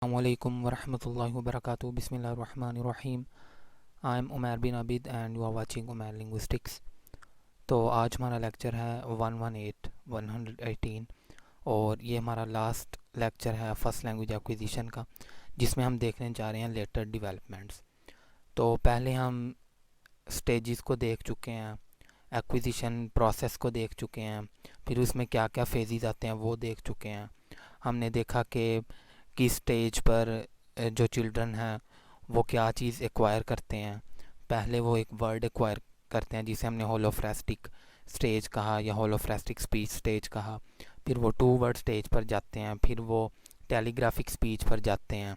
Assalamualaikum warahmatullahi wabarakatuh. Bismillahirrahmanirrahim. I am Umair bin Abid and you are watching Umair Linguistics. तो आज हमारा lecture है 118 और ये हमारा लास्ट लेक्चर है फर्स्ट लैंग्वेज एक्विजिशन का, जिसमें हम देखने जा रहे हैं लेटर डेवलपमेंट्स। तो पहले हम स्टेजेस को देख चुके हैं, एक्विजिशन प्रोसेस को देख चुके हैं, फिर उसमें क्या क्या फेजेस आते हैं वो देख चुके हैं। हमने देखा कि किस स्टेज पर जो चिल्ड्रन हैं वो क्या चीज़ एक्वायर करते हैं। पहले वो एक वर्ड एक्वायर करते हैं जिसे हमने होलोफ्रेस्टिक स्टेज कहा या होलोफ्रेस्टिक स्पीच स्टेज कहा। फिर वो 2 वर्ड स्टेज पर जाते हैं, फिर वो टेलीग्राफिक स्पीच पर जाते हैं।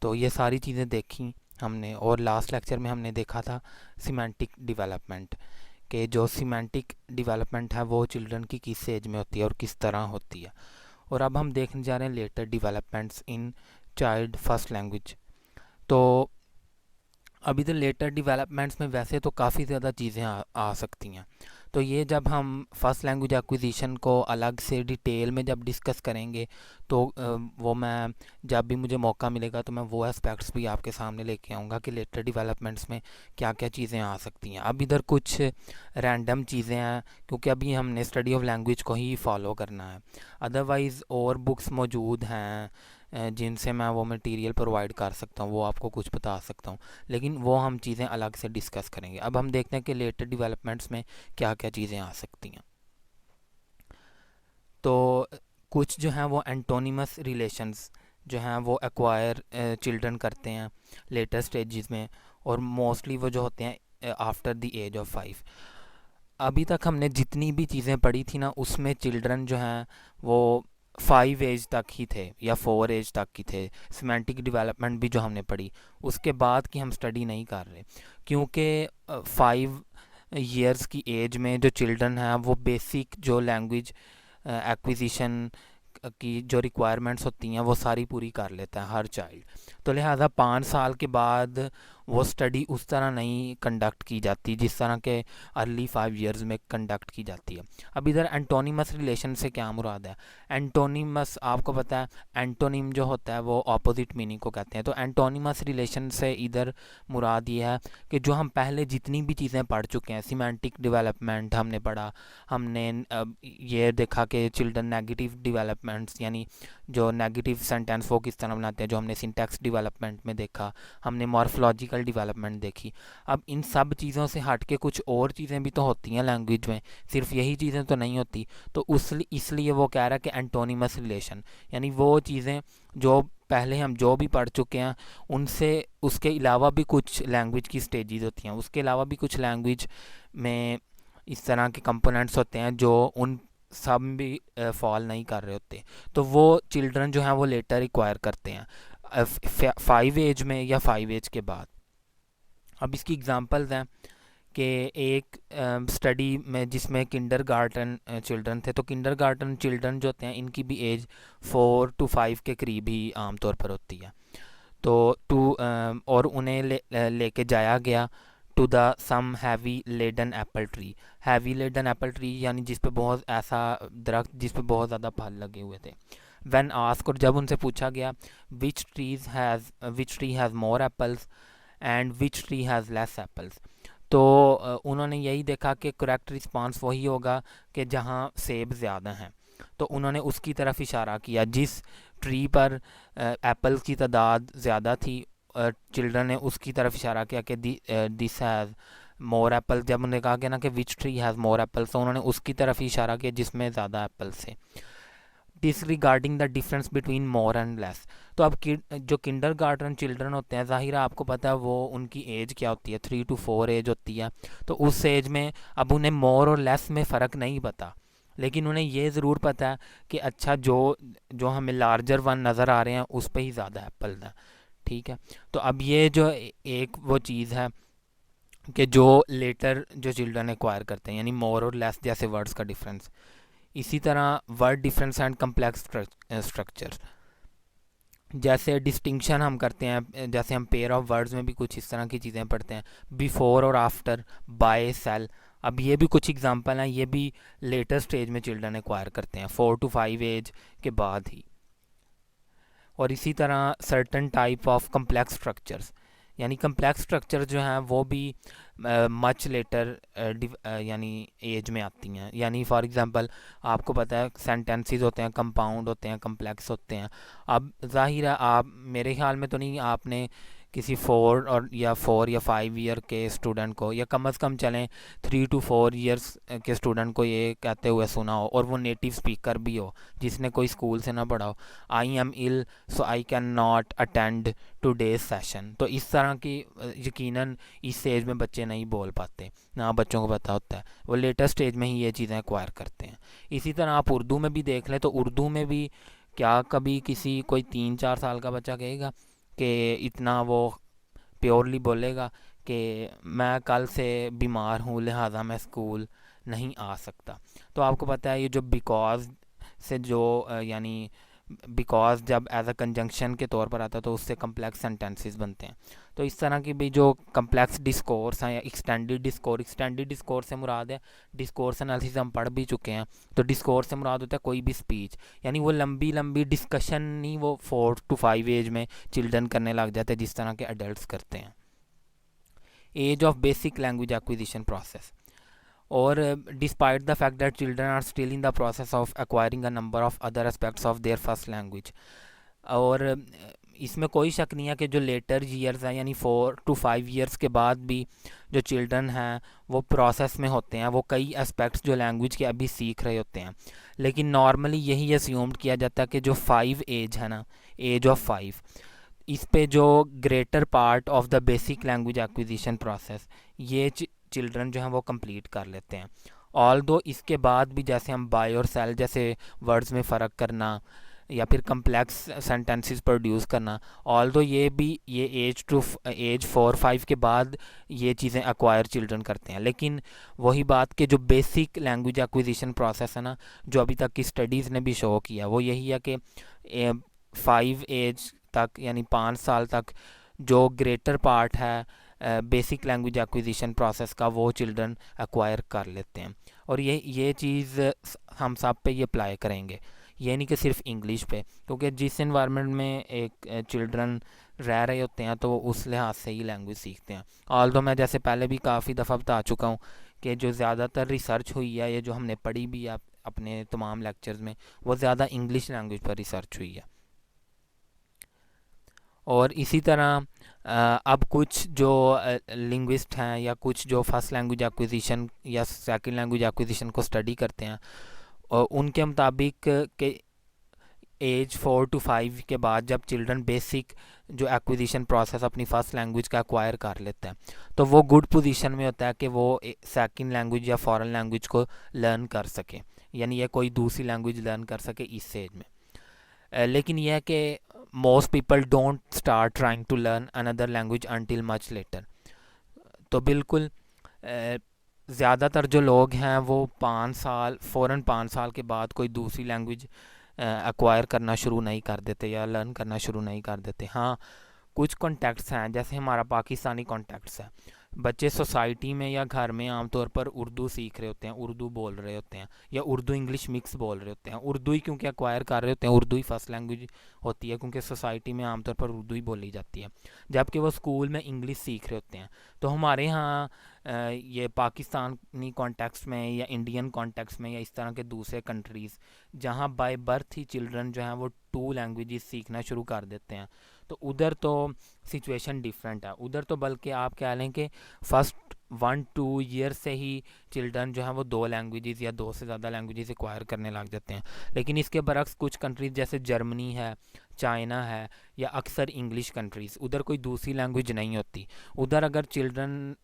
तो ये सारी चीज़ें देखी हमने, और लास्ट लेक्चर में हमने देखा था सिमेंटिक डेवलपमेंट, कि जो सिमेंटिक डेवलपमेंट है वो चिल्ड्रन की किस एज में होती है और किस तरह होती है। और अब हम देखने जा रहे हैं later developments in child first language. तो अभी तो लेटर डेवलपमेंट्स में वैसे तो काफ़ी ज़्यादा चीज़ें आ सकती हैं। तो ये जब हम फर्स्ट लैंग्वेज एक्विजिशन को अलग से डिटेल में जब डिस्कस करेंगे तो वो मैं जब भी मुझे मौका मिलेगा तो मैं वो एस्पेक्ट्स भी आपके सामने लेके आऊँगा कि लेटर डेवलपमेंट्स में क्या क्या चीज़ें आ सकती हैं। अब इधर कुछ रैंडम चीज़ें हैं क्योंकि अभी हमने स्टडी ऑफ लैंग्वेज को ही फॉलो करना है। अदरवाइज़ और बुक्स मौजूद हैं जिनसे मैं वो मटेरियल प्रोवाइड कर सकता हूँ, वो आपको कुछ बता सकता हूँ, लेकिन वो हम चीज़ें अलग से डिस्कस करेंगे। अब हम देखते हैं कि लेटर डेवलपमेंट्स में क्या क्या चीज़ें आ सकती हैं। तो कुछ जो हैं वो एंटोनिमस रिलेशंस जो हैं वो एक्वायर चिल्ड्रन करते हैं लेटर स्टेजेस में, और मोस्टली वो जो होते हैं आफ्टर द एज ऑफ 5। अभी तक हमने जितनी भी चीज़ें पढ़ी थी ना, उसमें चिल्ड्रन जो हैं वो 5 एज तक ही थे या 4 एज तक ही थे। सिमेंटिक डेवलपमेंट भी जो हमने पढ़ी उसके बाद की हम स्टडी नहीं कर रहे, क्योंकि 5 ईयर्स की एज में जो चिल्ड्रन हैं वो बेसिक जो लैंग्वेज एक्विजिशन की जो रिक्वायरमेंट्स होती हैं वो सारी पूरी कर लेता है हर चाइल्ड। तो लिहाजा 5 साल के बाद वो स्टडी उस तरह नहीं कंडक्ट की जाती जिस तरह के अर्ली 5 ईयर्स में कंडक्ट की जाती है। अब इधर एंटोनिमस रिलेशन से क्या मुराद है? एंटोनिमस आपको पता है, एंटोनिम जो होता है वो ऑपोजिट मीनिंग को कहते हैं। तो एंटोनिमस रिलेशन से इधर मुराद ये है कि जो हम पहले जितनी भी चीज़ें पढ़ चुके हैं, सिमेंटिक डेवलपमेंट हमने पढ़ा, हमने ये देखा कि चिल्ड्रन नेगेटिव डेवलपमेंट्स यानी जो नेगेटिव सेंटेंस वो किस तरह बनाते हैं, जो हमने सिंटैक्स डेवलपमेंट में देखा, हमने मॉर्फोलॉजिकल डेवलपमेंट देखी। अब इन सब चीज़ों से हट के कुछ और चीज़ें भी तो होती हैं लैंग्वेज में, सिर्फ यही चीज़ें तो नहीं होती। तो इसलिए वो कह रहा है कि एंटोनिमस रिलेशन यानी वो चीज़ें जो पहले हम जो भी पढ़ चुके हैं उनसे उसके अलावा भी कुछ लैंग्वेज की स्टेजेस होती हैं, उसके अलावा भी कुछ लैंग्वेज में इस तरह के कंपोनेंट्स होते हैं जो उन सब भी फॉल नहीं कर रहे होते। तो वो चिल्ड्रन जो हैं वो लेटर रिक्वायर करते हैं 5 एज में या 5 एज के बाद। अब इसकी एग्जांपल्स हैं कि एक स्टडी में जिसमें किंडरगार्टन चिल्ड्रन थे, तो किंडरगार्टन चिल्ड्रन जो होते हैं इनकी भी एज 4 to 5 के करीब ही आमतौर पर होती है। तो और उन्हें लेके जाया गया to the some heavy laden apple tree. Heavy laden apple tree यानी जिस पे बहुत ऐसा दरख्त जिस पे बहुत ज़्यादा फल लगे हुए थे। व्हेन आस्क्ड, और जब उनसे पूछा गया which tree has more apples and which tree has less apples, तो उन्होंने यही देखा कि करेक्ट रिस्पांस वही होगा कि जहाँ सेब ज़्यादा हैं। तो उन्होंने उसकी तरफ इशारा किया जिस ट्री पर एप्पल्स की तादाद ज़्यादा थी। चिल्ड्रन ने उसकी तरफ इशारा किया कि दिस हैज़ मोर एप्पल। जब उन्होंने कहा कि ना कि which tree has more apples, तो उन्होंने उसकी तरफ इशारा किया जिसमें ज़्यादा एप्पल्स थे। Disregarding the difference between more and less. तो अब जो किंडरगार्टन चिल्ड्रन होते हैं, ज़ाहिर है आपको पता है वो उनकी एज क्या होती है, 3 to 4 एज होती है। तो उस एज में अब उन्हें मोर और लेस में फ़र्क नहीं पता, लेकिन उन्हें ये ज़रूर पता है कि अच्छा जो जो हमें लार्जर वन नज़र आ रहे हैं उस पर ही ज़्यादा एप्पल है। ठीक है, तो अब ये जो एक वो चीज़ है कि जो लेटर जो चिल्ड्रन एक्वायर करते हैं यानी मोर और लेस जैसे वर्ड्स का डिफरेंस। इसी तरह word difference and complex structure, जैसे डिस्टिंक्शन हम करते हैं, जैसे हम पेयर ऑफ वर्ड्स में भी कुछ इस तरह की चीज़ें पढ़ते हैं, बिफोर और आफ्टर, बाय, सेल। अब ये भी कुछ एग्जांपल हैं, ये भी लेटर स्टेज में चिल्ड्रन एक्वायर करते हैं 4 to 5 एज के बाद ही। और इसी तरह certain type of complex structures, यानी कम्प्लेक्स स्ट्रक्चर जो हैं वो भी मच लेटर यानी एज में आती हैं। यानी फॉर एग्जांपल आपको पता है सेंटेंसेस होते हैं, कंपाउंड होते हैं, कम्प्लेक्स होते हैं। अब जाहिर है, आप मेरे ख्याल में तो नहीं, आपने किसी 4 या 5 ईयर के स्टूडेंट को, या कम अज़ कम चलें 3 to 4 ईयर्स के स्टूडेंट को ये कहते हुए सुना हो, और वो नेटिव स्पीकर भी हो, जिसने कोई स्कूल से ना पढ़ा हो, I am ill so I can not attend today's session. तो इस तरह की यकीनन इस एज में बच्चे नहीं बोल पाते, ना बच्चों को पता होता है, वो लेटेस्ट स्टेज में ही ये चीज़ें एक्वायर करते हैं। इसी तरह आप उर्दू में भी देख लें, तो उर्दू में भी क्या कभी किसी कोई 3-4 साल का बच्चा कहेगा कि इतना वो प्योरली बोलेगा कि मैं कल से बीमार हूँ लिहाजा मैं स्कूल नहीं आ सकता। तो आपको पता है ये जो बिकॉज से जो यानी बिकॉज जब एज अ कंजंक्शन के तौर पर आता है तो उससे कम्प्लेक्स सेंटेंसेस बनते हैं। तो इस तरह की भी जो कम्प्लेक्स डिस्कोर्स हैं या एक्सटेंडेड डिस्कोर्स से मुराद है, डिस्कोर्स एनालिसिस हम पढ़ भी चुके हैं। तो डिस्कोर्स से मुराद होता है कोई भी स्पीच, यानी वो लंबी लंबी डिस्कशन नहीं वो 4 to 5 एज में चिल्ड्रन करने लग जाते हैं जिस तरह के अडल्ट करते हैं। Age of basic language acquisition process, और despite the fact that children are still in the process of acquiring a number of other aspects of their first language. और इसमें कोई शक नहीं है कि जो लेटर ईयर्स हैं, यानी 4 to 5 ईयर्स के बाद भी जो चिल्ड्रन हैं वो प्रोसेस में होते हैं, वो कई एस्पेक्ट्स जो लैंग्वेज के अभी सीख रहे होते हैं। लेकिन नॉर्मली यही अस्यूम्ड किया जाता है कि जो 5 एज है ना, एज ऑफ 5, इस पे जो greater part of the basic language acquisition process ये चिल्ड्रन जो हैं वो कंप्लीट कर लेते हैं। ऑल दो इसके बाद भी जैसे हम बाय और सेल जैसे वर्ड्स में फ़र्क करना या फिर कम्प्लेक्स सेंटेंसेस प्रोड्यूस करना, ऑल दो ये एज 4-5 के बाद ये चीज़ें एक्वायर चिल्ड्रन करते हैं। लेकिन वही बात कि जो बेसिक लैंग्वेज एक्विजिशन प्रोसेस है ना, जो अभी तक की स्टडीज़ ने भी शो किया, वो यही है कि 5 एज तक यानी 5 साल तक जो ग्रेटर पार्ट है बेसिक लैंग्वेज एक्विजिशन प्रोसेस का वो चिल्ड्रन एक्वायर कर लेते हैं। और ये चीज़ हम सब पे ये अप्लाई करेंगे, ये नहीं कि सिर्फ इंग्लिश पे, क्योंकि जिस इन्वायरमेंट में एक चिल्ड्रन रह रहे होते हैं तो वो उस लिहाज से ही लैंग्वेज सीखते हैं। ऑल्दो मैं जैसे पहले भी काफ़ी दफ़ा बता चुका हूँ कि जो ज़्यादातर रिसर्च हुई है, ये जो हमने पढ़ी भी है अपने तमाम लेक्चर्स में, वो ज़्यादा इंग्लिश लैंग्वेज पर रिसर्च हुई है। और इसी तरह अब कुछ जो लिंग्विस्ट हैं या कुछ जो फर्स्ट लैंग्वेज एक्विजिशन या सेकंड लैंग्वेज एक्विजिशन को स्टडी करते हैं, और उनके मुताबिक के एज 4 to 5 के बाद जब चिल्ड्रन बेसिक जो एक्विजिशन प्रोसेस अपनी फर्स्ट लैंग्वेज का एक्वायर कर लेते हैं, तो वो गुड पोजीशन में होता है कि वो सेकंड लैंग्वेज या फॉरेन लैंग्वेज को लर्न कर सके, यानी ये कोई दूसरी लैंग्वेज लर्न कर सके इस एज में। लेकिन यह है कि most people don't start trying to learn another language until much later. तो बिल्कुल ज़्यादातर जो लोग हैं वो 5 साल फ़ौरन 5 साल के बाद कोई दूसरी लैंग्वेज एक्वायर करना शुरू नहीं कर देते या लर्न करना शुरू नहीं कर देते। हाँ, कुछ कॉन्टेक्ट्स हैं, जैसे हमारा पाकिस्तानी कॉन्टेक्ट्स है, बच्चे सोसाइटी में या घर में आमतौर पर उर्दू सीख रहे होते हैं, उर्दू बोल रहे होते हैं या उर्दू इंग्लिश मिक्स बोल रहे होते हैं। उर्दू ही क्योंकि एक्वायर कर रहे होते हैं, उर्दू ही फर्स्ट लैंग्वेज होती है क्योंकि सोसाइटी में आमतौर पर उर्दू ही बोली जाती है, जबकि वो स्कूल में इंग्लिश सीख रहे होते हैं। तो हमारे यहाँ ये पाकिस्तानी कॉन्टेक्स्ट में या इंडियन कॉन्टेक्स्ट में या इस तरह के दूसरे कंट्रीज़ जहाँ बाय बर्थ ही चिल्ड्रन जो हैं वो 2 लैंग्वेजेस सीखना शुरू कर देते हैं, तो उधर तो सिचुएशन डिफरेंट है। उधर तो बल्कि आप कह लें कि फ़र्स्ट 1-2 ईयर से ही चिल्ड्रन जो हैं वो 2 लैंग्वेजेस या 2 से ज़्यादा लैंग्वेजेस एक्वायर करने लग जाते हैं। लेकिन इसके बरक्स कुछ कंट्रीज़ जैसे जर्मनी है, चाइना है या अक्सर इंग्लिश कंट्रीज़, उधर कोई दूसरी लैंग्वेज नहीं होती। उधर अगर चिल्ड्रन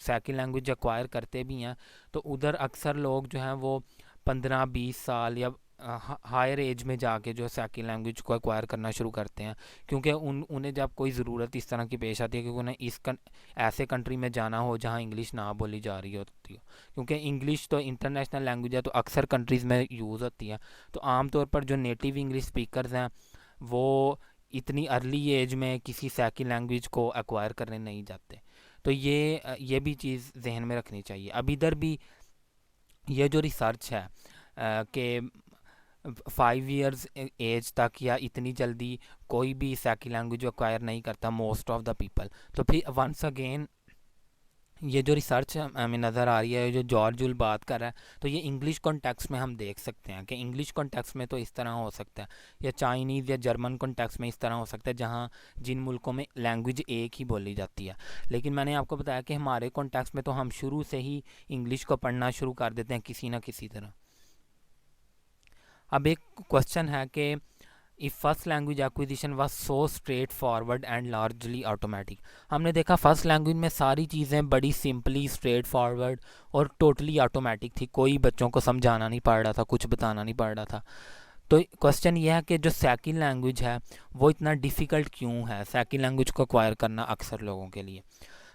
सेकंड लैंग्वेज एक्वायर करते भी हैं तो उधर अक्सर लोग जो हैं वो 15-20 साल या हायर एज में जाके जो सेकंड लैंग्वेज को एक्वायर करना शुरू करते हैं, क्योंकि उन्हें जब कोई ज़रूरत इस तरह की पेश आती है कि उन्हें ऐसे कंट्री में जाना हो जहाँ इंग्लिश ना बोली जा रही होती हो, क्योंकि इंग्लिश तो इंटरनेशनल लैंग्वेज है तो अक्सर कंट्रीज़ में यूज़ होती है। तो आमतौर पर जो नेटिव इंग्लिश स्पीकर्स हैं वो इतनी अर्ली एज में किसी सेकंड लैंग्वेज को एक्वायर करने नहीं जाते। तो ये भी चीज़ जहन में रखनी चाहिए। अब इधर भी ये जो रिसर्च है कि 5 इयर्स एज तक या इतनी जल्दी कोई भी सेकंड लैंग्वेज एक्वायर नहीं करता मोस्ट ऑफ द पीपल। तो फिर वंस अगेन ये जो रिसर्च हमें नज़र आ रही है, जो जॉर्ज जुल बात कर रहा है, तो ये इंग्लिश कॉन्टेक्स्ट में हम देख सकते हैं कि इंग्लिश कॉन्टेक्स्ट में तो इस तरह हो सकता है, या चाइनीज़ या जर्मन कॉन्टेक्स्ट में इस तरह हो सकता है, जहाँ जिन मुल्कों में लैंग्वेज एक ही बोली जाती है। लेकिन मैंने आपको बताया कि हमारे कॉन्टेक्स्ट में तो हम शुरू से ही इंग्लिश को पढ़ना शुरू कर देते हैं किसी न किसी तरह। अब एक क्वेश्चन है कि if first language acquisition was so straight forward and largely automatic. हमने देखा फर्स्ट लैंग्वेज में सारी चीज़ें बड़ी सिंपली स्ट्रेट फॉरवर्ड और टोटली ऑटोमेटिक थी, कोई बच्चों को समझाना नहीं पड़ रहा था, कुछ बताना नहीं पड़ रहा था। तो क्वेश्चन ये है कि जो सेकंड लैंग्वेज है वो इतना डिफ़िकल्ट क्यों है सेकंड लैंग्वेज को एक्वायर करना अक्सर लोगों के लिए।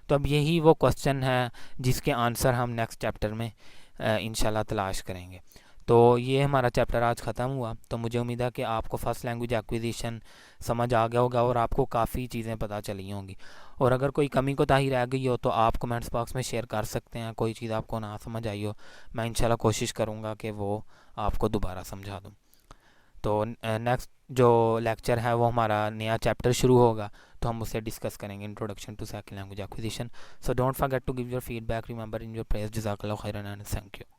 तो अब यही वो क्वेश्चन है जिसके आंसर हम नेक्स्ट चैप्टर में इंशाल्लाह तलाश करेंगे। तो ये हमारा चैप्टर आज ख़त्म हुआ। तो मुझे उम्मीद है कि आपको फ़र्स्ट लैंग्वेज एक्विजिशन समझ आ गया होगा और आपको काफ़ी चीज़ें पता चली होंगी। और अगर कोई कमी कोताही रह गई हो तो आप कमेंट्स बॉक्स में शेयर कर सकते हैं, कोई चीज़ आपको ना समझ आई हो, मैं इंशाल्लाह कोशिश करूँगा कि वो आपको दोबारा समझा दूँ। तो नेक्स्ट जो लेक्चर है वो हमारा नया चैप्टर शुरू होगा, तो हम उसे डिस्कस करेंगे, introduction to second language acquisition. So don't forget to give your feedback, remember in your press, जज़ाकल्लाहु खैरन एंड थैंक यू।